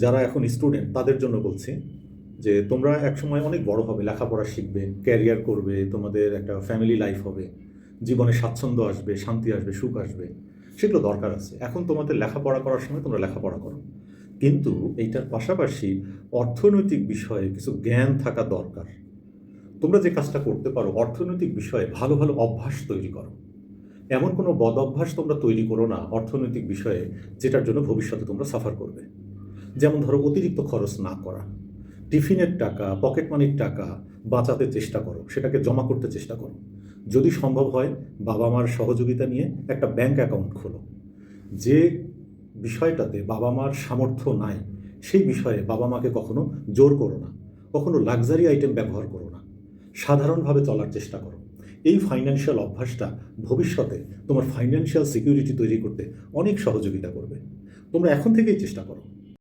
যারা এখন স্টুডেন্ট তাদের জন্য বলছি যে তোমরা একসময় অনেক বড় হবে, লেখাপড়া শিখবে, ক্যারিয়ার করবে, তোমাদের একটা ফ্যামিলি লাইফ হবে, জীবনে স্বাচ্ছন্দ্য আসবে, শান্তি আসবে, সুখ আসবে, সেগুলো দরকার আছে। এখন তোমাদের লেখাপড়া করার সময় তোমরা লেখাপড়া করো, কিন্তু এইটার পাশাপাশি অর্থনৈতিক বিষয়ে কিছু জ্ঞান থাকা দরকার। তোমরা যে কাজটা করতে পারো, অর্থনৈতিক বিষয়ে ভালো ভালো অভ্যাস তৈরি করো। এমন কোনো বদ অভ্যাস তোমরা তৈরি করো না অর্থনৈতিক বিষয়ে, যেটার জন্য ভবিষ্যতে তোমরা সাফার করবে। যেমন ধরো, অতিরিক্ত খরচ না করা, টিফিনের টাকা, পকেট মানির টাকা বাঁচাতে চেষ্টা করো, সেটাকে জমা করতে চেষ্টা করো। যদি সম্ভব হয়, বাবা মার সহযোগিতা নিয়ে একটা ব্যাংক অ্যাকাউন্ট খোলো। যে বিষয়টাতে বাবা মার সামর্থ্য নাই, সেই বিষয়ে বাবা মাকে কখনো জোর করো না, কখনো লাক্সারি আইটেম ব্যবহার করো না, সাধারণভাবে চলার চেষ্টা করো। এই ফাইন্যান্সিয়াল অভ্যাসটা ভবিষ্যতে তোমার ফাইন্যান্সিয়াল সিকিউরিটি তৈরি করতে অনেক সহযোগিতা করবে। তোমরা এখন থেকেই চেষ্টা করো।